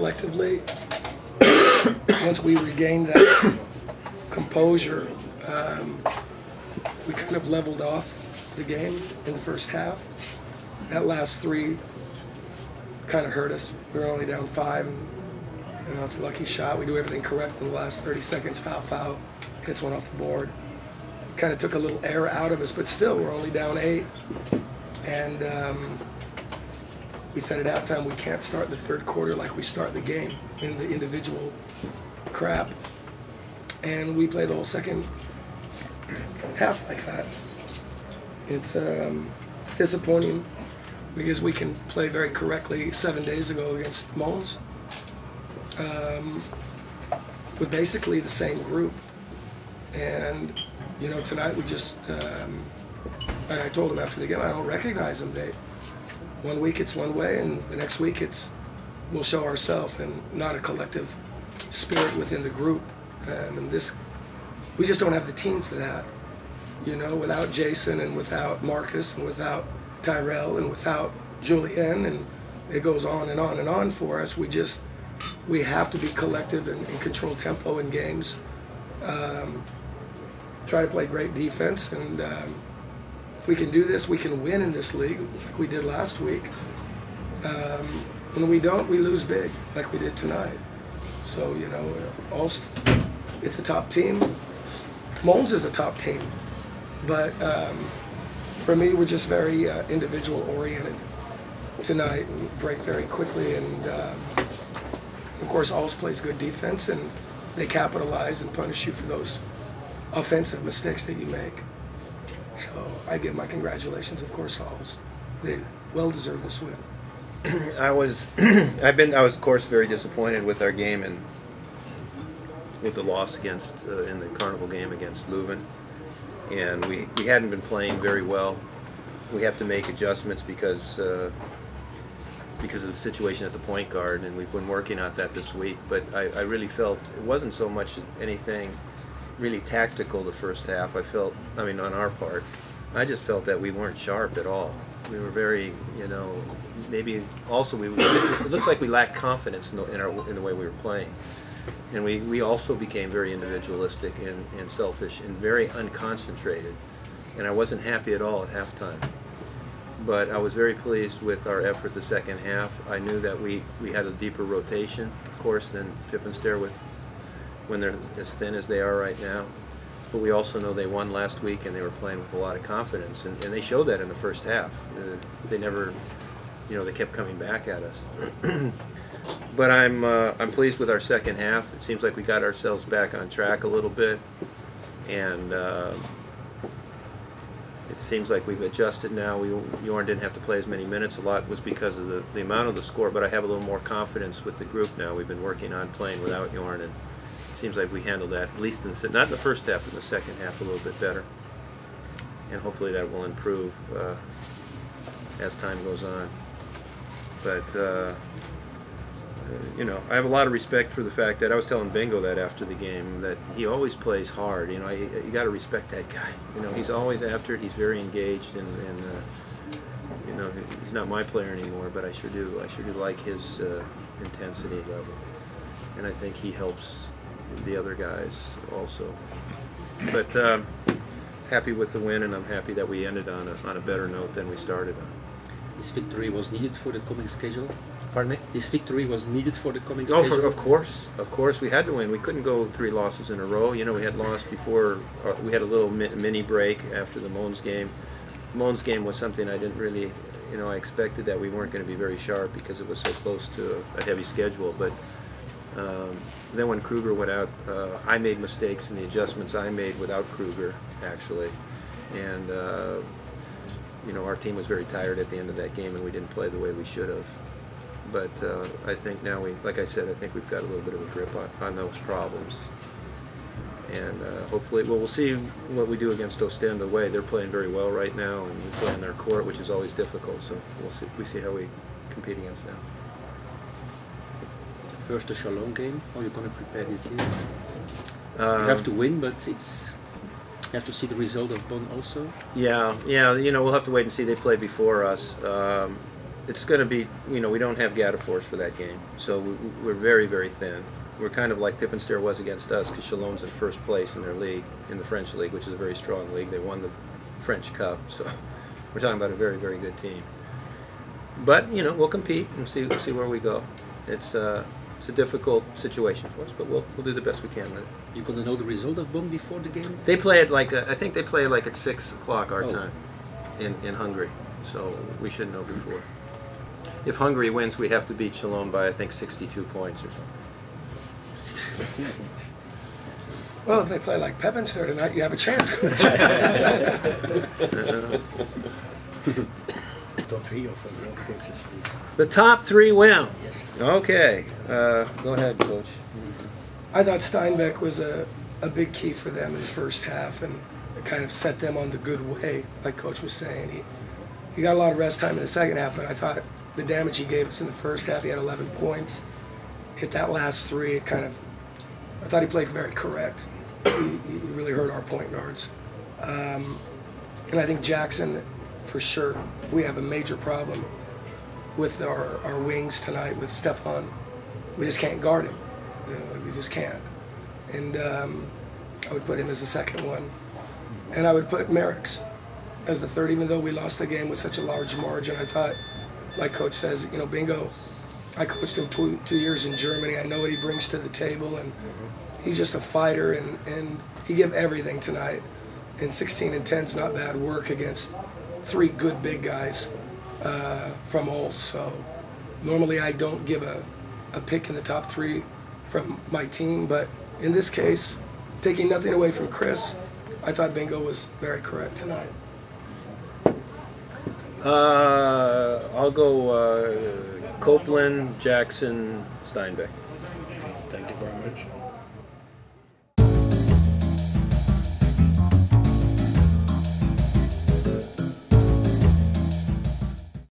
collectively, once we regained that composure, we kind of leveled off the game in the first half. That last three kind of hurt us. We were only down 5, and it's a lucky shot. We do everything correct in the last 30 seconds. Foul, hits one off the board. Kind of took a little air out of us, but still, we're only down 8. And we said at halftime we can't start the third quarter like we start the game in the individual crap. And we played the whole second half like that. It's disappointing because we can play very correctly 7 days ago against Mons with basically the same group. And tonight we just, I told him after the game, I don't recognize them. One week it's one way, and the next week we'll show ourselves, and not a collective spirit within the group. And we just don't have the team for that. Without Jason and without Marcus and without Tyrell and without Julien, and it goes on and on and on for us. We have to be collective and control tempo in games. Try to play great defense, and if we can do this, we can win in this league like we did last week. When we don't, we lose big like we did tonight. So, it's a top team. Mons is a top team. But for me, we're just very individual oriented tonight and break very quickly. And of course, Alls plays good defense, and they capitalize and punish you for those offensive mistakes that you make. So I give my congratulations, of course, to Alls. They well deserve this win. I was of course very disappointed with our game and with the loss against in the Carnival game against Leuven, and we hadn't been playing very well. We have to make adjustments because of the situation at the point guard, and we've been working on that this week. But I really felt it wasn't so much anything really tactical the first half. On our part, I just felt that we weren't sharp at all. We were very, maybe also it looks like we lacked confidence in the way we were playing. And we also became very individualistic and selfish and very unconcentrated. And I wasn't happy at all at halftime. But I was very pleased with our effort the second half. I knew that we had a deeper rotation, of course, than Pepinster when they're as thin as they are right now. But we also know they won last week, and they were playing with a lot of confidence. And they showed that in the first half. They never, they kept coming back at us. But I'm pleased with our second half. It seems like we got ourselves back on track a little bit, and it seems like we've adjusted now. Jorn didn't have to play as many minutes. A lot was because of the amount of the score, but I have a little more confidence with the group now. We've been working on playing without Jorn, and it seems like we handled that, at least not in the first half, but in the second half a little bit better. And hopefully that will improve as time goes on. But I have a lot of respect for the fact that I was telling Bingo that after the game, that he always plays hard. You got to respect that guy. He's always after it. He's very engaged, and he's not my player anymore, but I sure do like his intensity level, and I think he helps the other guys also. But happy with the win, and I'm happy that we ended on a better note than we started on. This victory was needed for the coming schedule? Pardon me? This victory was needed for the coming schedule? Oh, of course. We had to win. We couldn't go 3 losses in a row. We had lost before. We had a little mini break after the Mons game. Mons game was something I didn't really, I expected that we weren't going to be very sharp because it was so close to a heavy schedule. But then when Kruger went out, I made mistakes in the adjustments I made without Kruger, actually. And our team was very tired at the end of that game, and we didn't play the way we should have. But I think now like I said, I think we've got a little bit of a grip on those problems. And hopefully, we'll see what we do against Ostend away. They're playing very well right now, and we play on their court, which is always difficult. So we see how we compete against them. First, the Chalon game. How are you going to prepare this game? You have to win, but you have to see the result of Bonn also. Yeah. We'll have to wait and see. They play before us. it's going to be, we don't have Gataforce for that game, so we're very, very thin. We're kind of like Pepinster was against us, because Chalon's in first place in their league, in the French league, which is a very strong league. They won the French Cup, so we're talking about a very, very good team. But we'll compete and see where we go. It's a difficult situation for us, but we'll do the best we can with it. You're gonna know the result of Bonn before the game? They play at I think they play at 6 o'clock our Oh. time in Hungary, so we should know before. If Hungary wins, we have to beat Chalon by, I think, 62 points or something. Well, if they play like Pepinster tonight, you have a chance, Coach. Top three of coaches. The top 3 win. Yes. Okay, go ahead, Coach. I thought Steinbeck was a big key for them in the first half, and it kind of set them on the good way, like Coach was saying. He got a lot of rest time in the second half, but I thought the damage he gave us in the first half, he had 11 points. Hit that last 3, it kind of, I thought he played very correct. He really hurt our point guards. And I think Jackson, for sure, we have a major problem with our wings tonight with Stefan. We just can't guard him. We just can't. And I would put him as the second one. And I would put Merrick's as the third, even though we lost the game with such a large margin. I thought, like Coach says, Bingo, I coached him 2 years in Germany. I know what he brings to the table, and he's just a fighter, and he gave everything tonight. And 16 and 10 is not bad work against 3 good big guys from Olds. So normally I don't give a pick in the top 3 from my team, but in this case, taking nothing away from Chris, I thought Bingo was very correct tonight. I'll go Copeland, Jackson, Steinbeck. Thank you very much.